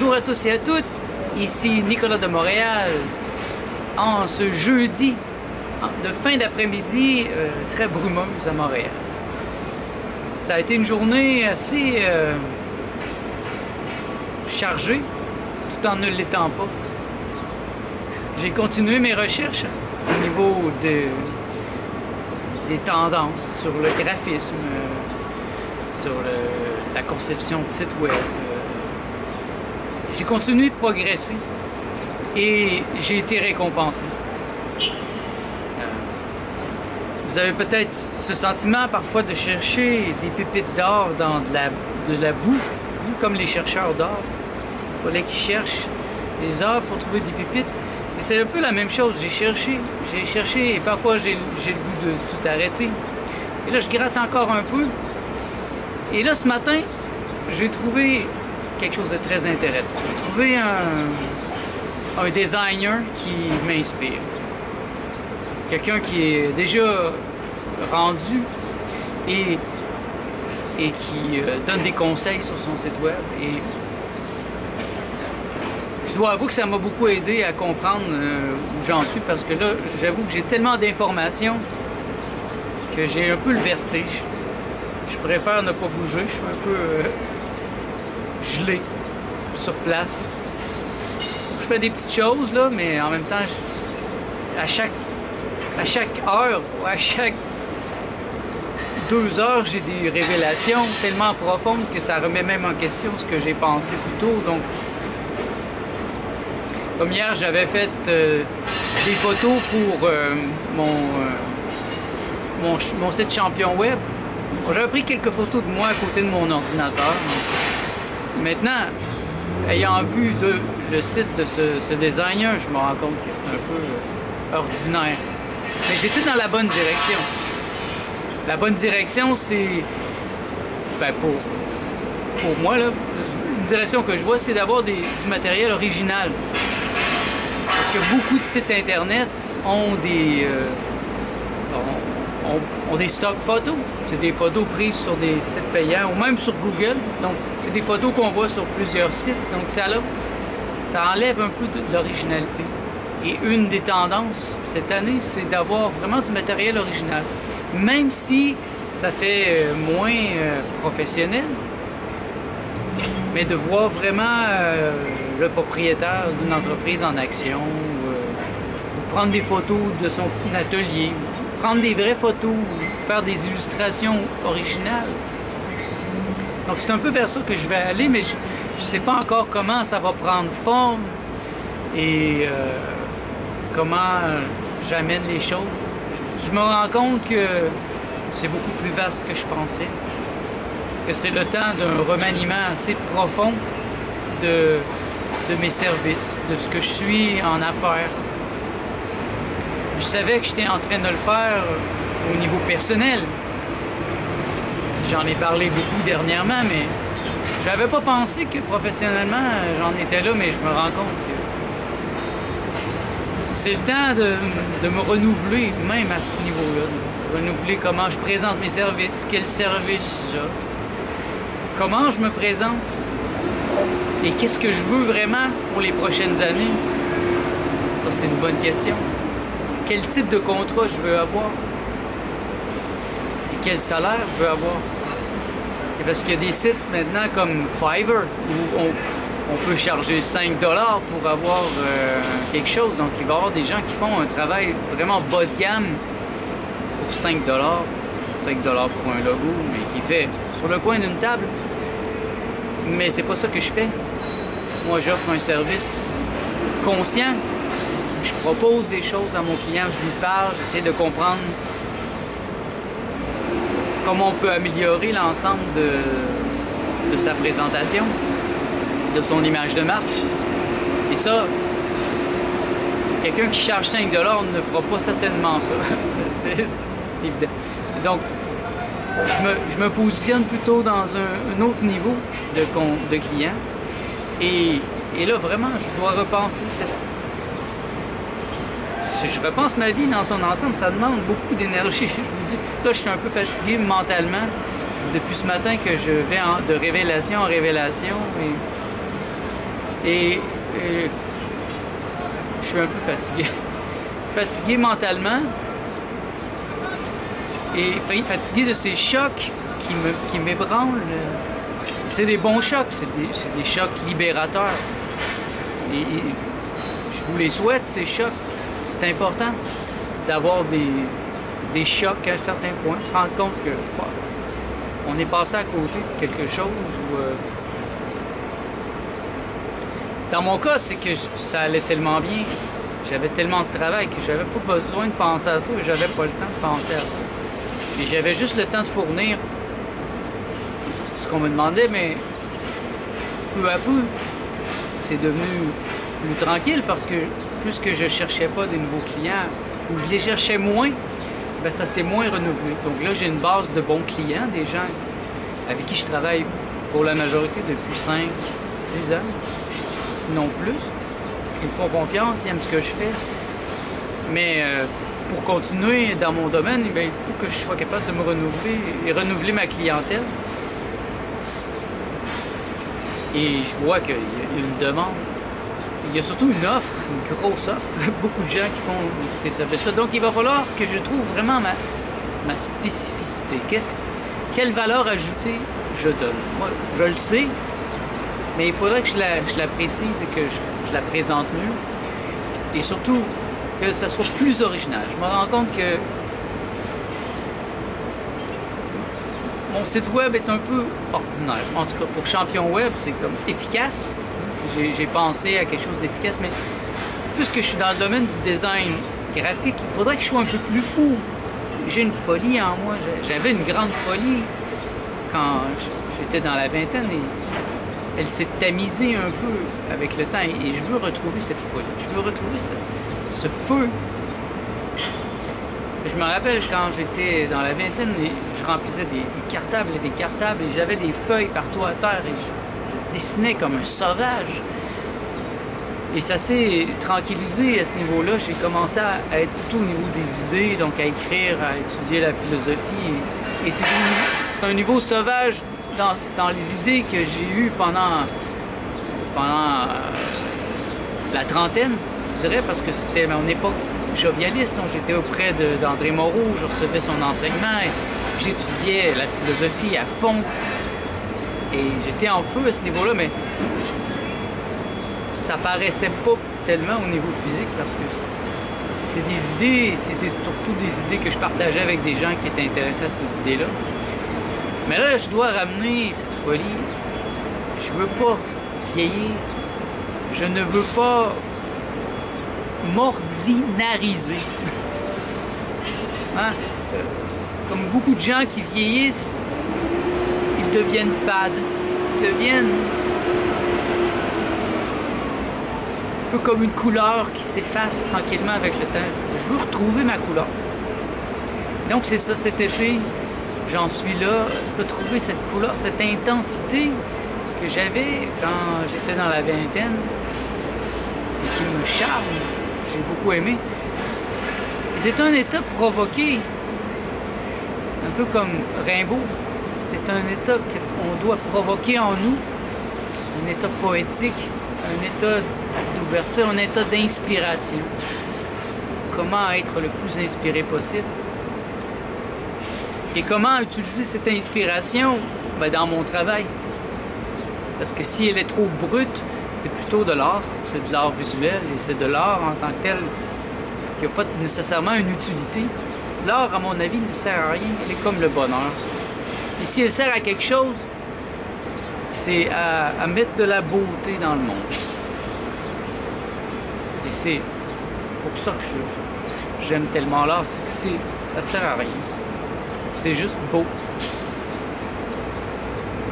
Bonjour à tous et à toutes, ici Nicolas de Montréal, en ce jeudi de fin d'après-midi très brumeuse à Montréal. Ça a été une journée assez chargée, tout en ne l'étant pas. J'ai continué mes recherches au niveau des tendances sur le graphisme, sur la conception de sites web. J'ai continué de progresser et j'ai été récompensé. Vous avez peut-être ce sentiment parfois de chercher des pépites d'or dans de la boue, comme les chercheurs d'or. Il fallait qu'ils cherchent des heures pour trouver des pépites. Et c'est un peu la même chose. J'ai cherché et parfois j'ai le goût de tout arrêter. Et là, je gratte encore un peu. Et là, ce matin, j'ai trouvé quelque chose de très intéressant. J'ai trouvé un designer qui m'inspire. Quelqu'un qui est déjà rendu et qui donne des conseils sur son site web. Et je dois avouer que ça m'a beaucoup aidé à comprendre où j'en suis, parce que là, j'avoue que j'ai tellement d'informations que j'ai un peu le vertige. Je préfère ne pas bouger, je suis un peu gelé sur place. Je fais des petites choses là, mais en même temps, à chaque heure ou à chaque 2 heures, j'ai des révélations tellement profondes que ça remet même en question ce que j'ai pensé plus tôt. Donc, comme hier, j'avais fait des photos pour mon site Champion Web. J'avais pris quelques photos de moi à côté de mon ordinateur. Maintenant, ayant vu le site de ce designer, je me rends compte que c'est un peu ordinaire. Mais j'étais dans la bonne direction. La bonne direction, c'est... Ben pour moi, là, une direction que je vois, c'est d'avoir du matériel original. Parce que beaucoup de sites Internet ont des stocks photos. C'est des photos prises sur des sites payants ou même sur Google. Donc, c'est des photos qu'on voit sur plusieurs sites. Donc, ça enlève un peu de l'originalité. Et une des tendances cette année, c'est d'avoir vraiment du matériel original. Même si ça fait moins professionnel, mais de voir vraiment le propriétaire d'une entreprise en action, ou prendre des photos de son atelier, prendre des vraies photos, faire des illustrations originales. Donc c'est un peu vers ça que je vais aller, mais je ne sais pas encore comment ça va prendre forme et comment j'amène les choses. Je me rends compte que c'est beaucoup plus vaste que je pensais, que c'est le temps d'un remaniement assez profond de mes services, de ce que je suis en affaires. Je savais que j'étais en train de le faire au niveau personnel. J'en ai parlé beaucoup dernièrement, mais j'avais pas pensé que professionnellement j'en étais là, mais je me rends compte que c'est le temps de me renouveler, même à ce niveau-là. Renouveler comment je présente mes services, quels services j'offre, comment je me présente et qu'est-ce que je veux vraiment pour les prochaines années. Ça, c'est une bonne question. Quel type de contrat je veux avoir et quel salaire je veux avoir. Et parce qu'il y a des sites maintenant comme Fiverr où on peut charger 5$ pour avoir quelque chose. Donc il va y avoir des gens qui font un travail vraiment bas de gamme pour 5$. 5$ pour un logo, mais qui fait sur le coin d'une table. Mais c'est pas ça que je fais. Moi, j'offre un service conscient. Je propose des choses à mon client, je lui parle, j'essaie de comprendre comment on peut améliorer l'ensemble de sa présentation, de son image de marque. Et ça, quelqu'un qui charge 5$ ne fera pas certainement ça. C'est évident. Donc, je me positionne plutôt dans un autre niveau de client. Et là, vraiment, je dois repenser si je repense ma vie dans son ensemble, ça demande beaucoup d'énergie. Je vous dis, là, je suis un peu fatigué mentalement depuis ce matin que je vais de révélation en révélation. Et je suis un peu fatigué. Fatigué mentalement et fatigué de ces chocs qui m'ébranlent. C'est des bons chocs, c'est des chocs libérateurs. Et je vous les souhaite, ces chocs. C'est important d'avoir des chocs à un certain point, se rendre compte que on est passé à côté de quelque chose. Dans mon cas, c'est que ça allait tellement bien, j'avais tellement de travail que j'avais pas besoin de penser à ça, j'avais pas le temps de penser à ça. Et j'avais juste le temps de fournir ce qu'on me demandait, mais peu à peu, c'est devenu plus tranquille parce que puisque je cherchais pas des nouveaux clients, ou je les cherchais moins, ben ça s'est moins renouvelé. Donc là, j'ai une base de bons clients, des gens avec qui je travaille pour la majorité depuis 5, 6 ans, sinon plus. Ils me font confiance, ils aiment ce que je fais. Mais pour continuer dans mon domaine, bien, il faut que je sois capable de me renouveler et renouveler ma clientèle. Et je vois qu'il y a une demande. Il y a surtout une offre, une grosse offre, beaucoup de gens qui font ces services-là. Donc il va falloir que je trouve vraiment ma spécificité. Quelle valeur ajoutée je donne? Moi, je le sais, mais il faudrait que je la précise et que je la présente mieux. Et surtout, que ça soit plus original. Je me rends compte que mon site web est un peu ordinaire. En tout cas, pour Champion Web, c'est comme efficace. J'ai pensé à quelque chose d'efficace, mais puisque je suis dans le domaine du design graphique, il faudrait que je sois un peu plus fou. J'ai une folie en moi. J'avais une grande folie quand j'étais dans la vingtaine et elle s'est tamisée un peu avec le temps. Et je veux retrouver cette folie. Je veux retrouver ce feu. Je me rappelle quand j'étais dans la vingtaine, je remplissais des cartables et des cartables et j'avais des feuilles partout à terre et je dessinais comme un sauvage. Et ça s'est tranquillisé à ce niveau-là. J'ai commencé à être plutôt au niveau des idées, donc à écrire, à étudier la philosophie. Et c'est un niveau sauvage dans les idées que j'ai eues pendant la trentaine, je dirais, parce que c'était mon époque jovialiste. Donc j'étais auprès d'André Moreau, je recevais son enseignement, j'étudiais la philosophie à fond. Et j'étais en feu à ce niveau-là, mais ça paraissait pas tellement au niveau physique parce que c'est des idées, c'était surtout des idées que je partageais avec des gens qui étaient intéressés à ces idées-là. Mais là, je dois ramener cette folie. Je veux pas vieillir. Je ne veux pas m'ordinariser. Hein? Comme beaucoup de gens qui vieillissent, ils deviennent fades, ils deviennent un peu comme une couleur qui s'efface tranquillement avec le temps. Je veux retrouver ma couleur. Donc c'est ça, cet été, j'en suis là, retrouver cette couleur, cette intensité que j'avais quand j'étais dans la vingtaine et qui me charme. J'ai beaucoup aimé. Et c'est un état provoqué, un peu comme Rimbaud. C'est un état qu'on doit provoquer en nous, un état poétique, un état d'ouverture, un état d'inspiration. Comment être le plus inspiré possible? Et comment utiliser cette inspiration dans mon travail? Parce que si elle est trop brute, c'est plutôt de l'art, c'est de l'art visuel et c'est de l'art en tant que tel qui n'a pas nécessairement une utilité. L'art, à mon avis, ne sert à rien, elle est comme le bonheur. Et si elle sert à quelque chose, c'est à mettre de la beauté dans le monde. Et c'est pour ça que j'aime tellement l'art, c'est que ça sert à rien. C'est juste beau.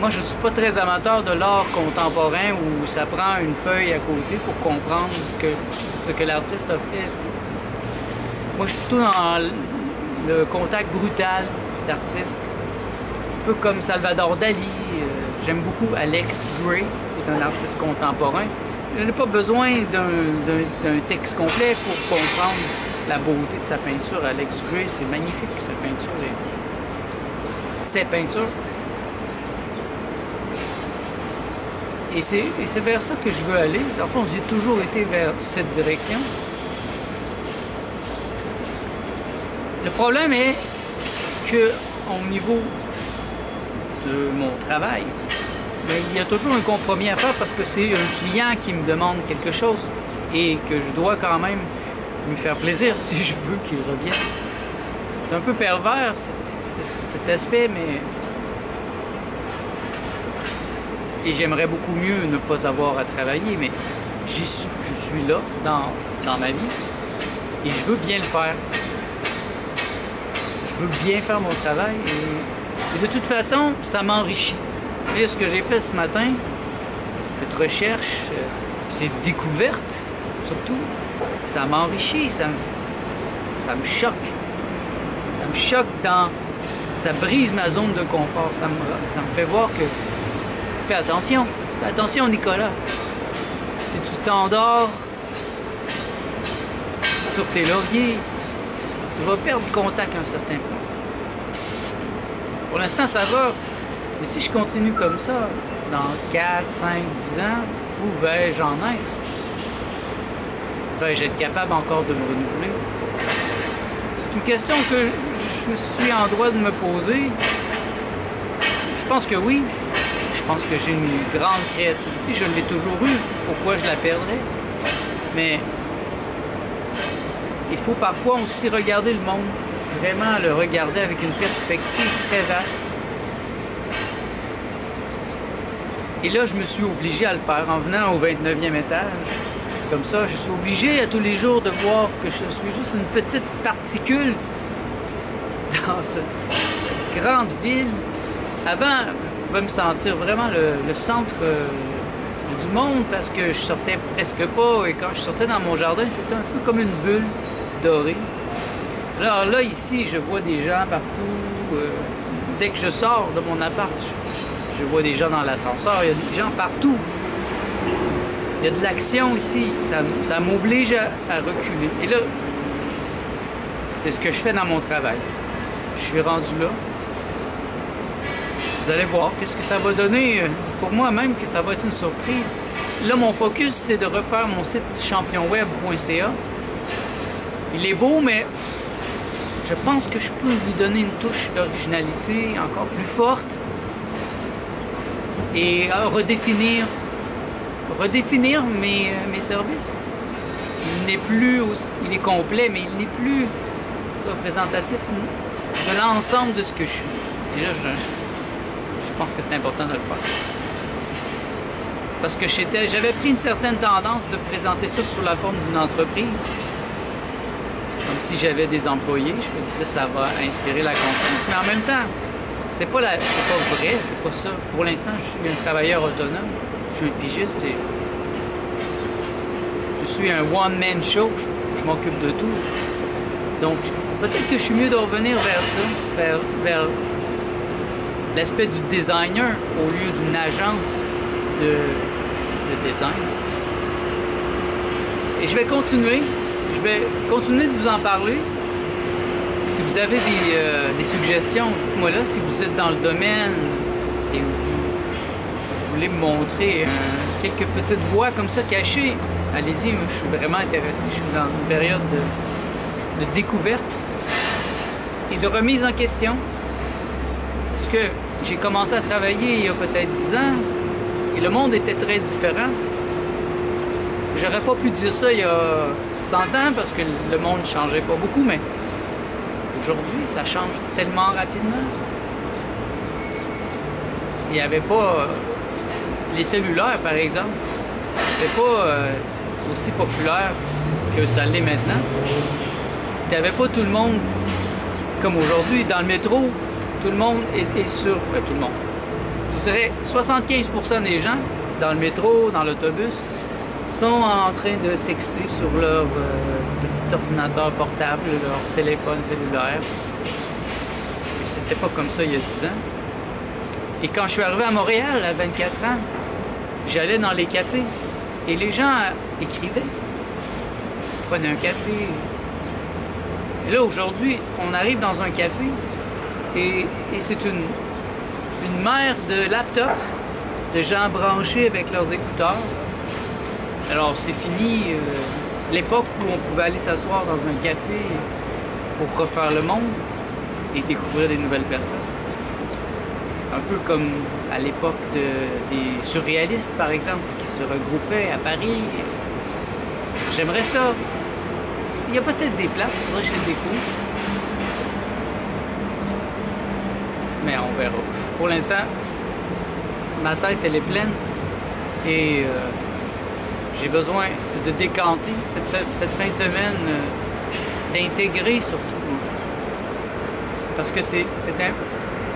Moi, je ne suis pas très amateur de l'art contemporain où ça prend une feuille à côté pour comprendre ce que l'artiste a fait. Moi, je suis plutôt dans le contact brutal d'artistes. Un peu comme Salvador Dali. J'aime beaucoup Alex Grey, qui est un artiste contemporain. Je n'ai pas besoin d'un texte complet pour comprendre la beauté de sa peinture. Alex Grey, c'est magnifique, sa peinture. Ses peintures. Et c'est vers ça que je veux aller. Dans le fond, j'ai toujours été vers cette direction. Le problème est que, au niveau de mon travail, bien, il y a toujours un compromis à faire parce que c'est un client qui me demande quelque chose et que je dois quand même lui faire plaisir si je veux qu'il revienne. C'est un peu pervers cet aspect, mais... Et j'aimerais beaucoup mieux ne pas avoir à travailler, mais je suis là dans ma vie et je veux bien le faire. Je veux bien faire mon travail et de toute façon, ça m'enrichit. Et ce que j'ai fait ce matin, cette recherche, cette découverte, surtout, ça m'enrichit, ça me choque. Ça me choque ça brise ma zone de confort. Ça me fait voir que, fais attention Nicolas. Si tu t'endors sur tes lauriers, tu vas perdre contact à un certain point. Pour l'instant, ça va. Mais si je continue comme ça, dans 4, 5, 10 ans, où vais-je en être? Vais-je être capable encore de me renouveler? C'est une question que je suis en droit de me poser. Je pense que oui. Je pense que j'ai une grande créativité. Je l'ai toujours eue. Pourquoi je la perdrais? Mais il faut parfois aussi regarder le monde. Vraiment le regarder avec une perspective très vaste. Et là, je me suis obligé à le faire en venant au 29e étage. Comme ça, je suis obligé à tous les jours de voir que je suis juste une petite particule dans cette grande ville. Avant, je pouvais me sentir vraiment le centre du monde parce que je sortais presque pas. Et quand je sortais dans mon jardin, c'était un peu comme une bulle dorée. Alors là, ici, je vois des gens partout. Dès que je sors de mon appart, je vois des gens dans l'ascenseur, il y a des gens partout. Il y a de l'action ici, ça m'oblige à reculer. Et là, c'est ce que je fais dans mon travail. Je suis rendu là. Vous allez voir qu'est-ce que ça va donner. Pour moi-même, que ça va être une surprise. Là, mon focus, c'est de refaire mon site championweb.ca. Il est beau, mais je pense que je peux lui donner une touche d'originalité encore plus forte. Et redéfinir mes services. Il est complet, mais il n'est plus représentatif de l'ensemble de ce que je suis. Et là, je pense que c'est important de le faire. Parce que j'avais pris une certaine tendance de présenter ça sous la forme d'une entreprise. Comme si j'avais des employés, je me disais ça va inspirer la confiance. Mais en même temps, c'est pas vrai, c'est pas ça. Pour l'instant, je suis un travailleur autonome, je suis un pigiste et je suis un one-man show, je m'occupe de tout. Donc, peut-être que je suis mieux de revenir vers ça, vers l'aspect du designer au lieu d'une agence de design. Et je vais continuer de vous en parler. Si vous avez des suggestions, dites-moi là. Si vous êtes dans le domaine et vous voulez me montrer quelques petites voies comme ça cachées, allez-y, moi je suis vraiment intéressé. Je suis dans une période de découverte et de remise en question. Parce que j'ai commencé à travailler il y a peut-être 10 ans et le monde était très différent. J'aurais pas pu dire ça il y a 100 ans parce que le monde ne changeait pas beaucoup, mais aujourd'hui, ça change tellement rapidement. Il n'y avait pas... les cellulaires, par exemple, c'était pas aussi populaire que ça l'est maintenant. Il n'y avait pas tout le monde comme aujourd'hui. Dans le métro, tout le monde est sur... tout le monde. Je dirais 75% des gens dans le métro, dans l'autobus, sont en train de texter sur leur petit ordinateur portable, leur téléphone cellulaire. C'était pas comme ça il y a 10 ans. Et quand je suis arrivé à Montréal à 24 ans, j'allais dans les cafés et les gens écrivaient, prenaient un café. Et là, aujourd'hui, on arrive dans un café et c'est une mer de laptop, de gens branchés avec leurs écouteurs. Alors c'est fini l'époque où on pouvait aller s'asseoir dans un café pour refaire le monde et découvrir des nouvelles personnes. Un peu comme à l'époque des surréalistes, par exemple, qui se regroupaient à Paris. J'aimerais ça. Il y a peut-être des places, il faudrait que je les découvre. Mais on verra. Pour l'instant, ma tête, elle est pleine. Et j'ai besoin de décanter cette fin de semaine, d'intégrer surtout aussi. Parce que c'est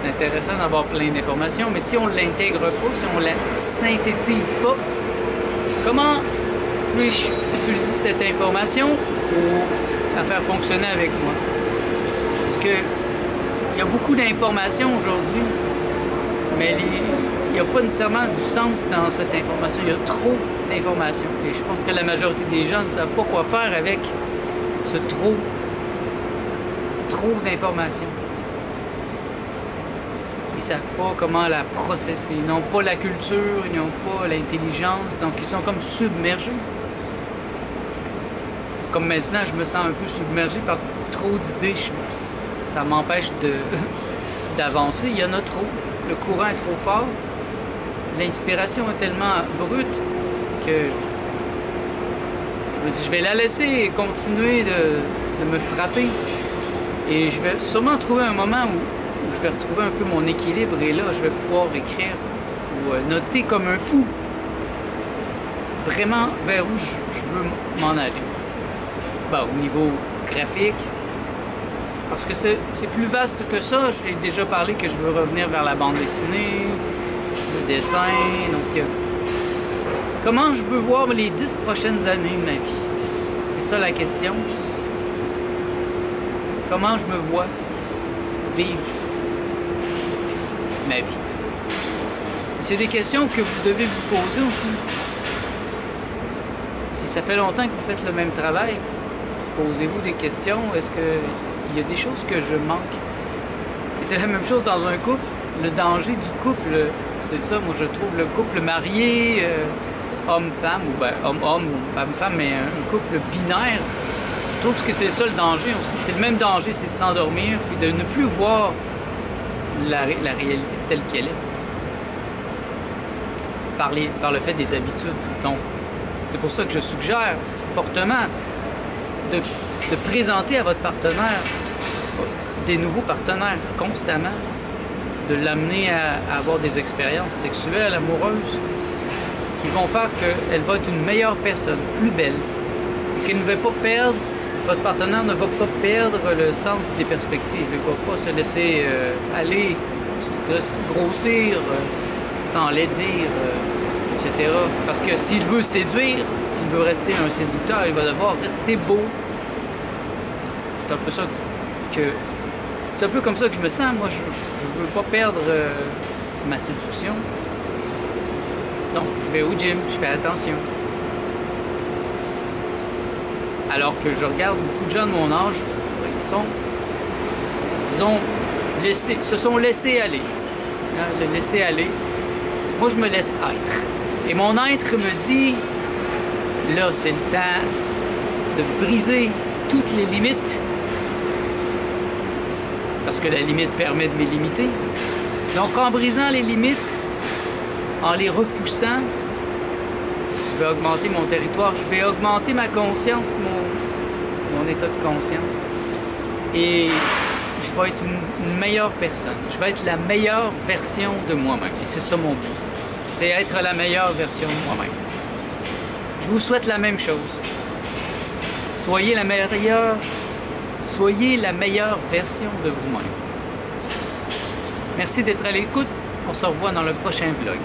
intéressant d'avoir plein d'informations, mais si on ne l'intègre pas, si on ne la synthétise pas, comment puis-je utiliser cette information pour la faire fonctionner avec moi? Parce que il y a beaucoup d'informations aujourd'hui, mais il n'y a pas nécessairement du sens dans cette information. Il y a trop d'informations. Et je pense que la majorité des gens ne savent pas quoi faire avec ce trop d'informations. Ils ne savent pas comment la processer. Ils n'ont pas la culture, ils n'ont pas l'intelligence, donc ils sont comme submergés. Comme maintenant, je me sens un peu submergé par trop d'idées. Ça m'empêche d'avancer. Il y en a trop. Le courant est trop fort. L'inspiration est tellement brute que je me dis, je vais la laisser continuer de me frapper. Et je vais sûrement trouver un moment où je vais retrouver un peu mon équilibre et là, je vais pouvoir écrire ou noter comme un fou vraiment vers où je veux m'en aller. Bon, au niveau graphique, parce que c'est plus vaste que ça. J'ai déjà parlé que je veux revenir vers la bande dessinée, le dessin, donc comment je veux voir les 10 prochaines années de ma vie? C'est ça la question. Comment je me vois vivre ma vie? C'est des questions que vous devez vous poser aussi. Si ça fait longtemps que vous faites le même travail, posez-vous des questions. Est-ce qu'il y a des choses que je manque? Et c'est la même chose dans un couple. Le danger du couple, c'est ça, moi je trouve le couple marié, homme-femme, ou ben homme-homme ou femme-femme, mais un couple binaire, je trouve que c'est ça le danger aussi. C'est le même danger, c'est de s'endormir et de ne plus voir la réalité telle qu'elle est. Par le fait des habitudes. Donc, c'est pour ça que je suggère fortement de présenter à votre partenaire des nouveaux partenaires constamment, de l'amener à avoir des expériences sexuelles, amoureuses, qui vont faire qu'elle va être une meilleure personne, plus belle, et qu'elle ne va pas perdre, votre partenaire ne va pas perdre le sens des perspectives, il ne va pas se laisser aller, grossir, s'enlaidir, etc. Parce que s'il veut séduire, s'il veut rester un séducteur, il va devoir rester beau. C'est un peu ça que... C'est un peu comme ça que je me sens. Moi, je ne veux pas perdre ma séduction. Donc, je vais au gym, je fais attention. Alors que je regarde beaucoup de gens de mon âge, se sont laissés aller. Hein, le laisser aller. Moi, je me laisse être. Et mon être me dit, là, c'est le temps de briser toutes les limites. Parce que la limite permet de me limiter. Donc, en brisant les limites, en les repoussant, je vais augmenter mon territoire, je vais augmenter ma conscience, mon état de conscience. Et je vais être une meilleure personne. Je vais être la meilleure version de moi-même. Et c'est ça mon but. C'est être la meilleure version de moi-même. Je vous souhaite la même chose. Soyez la meilleure version de vous-même. Merci d'être à l'écoute. On se revoit dans le prochain vlog.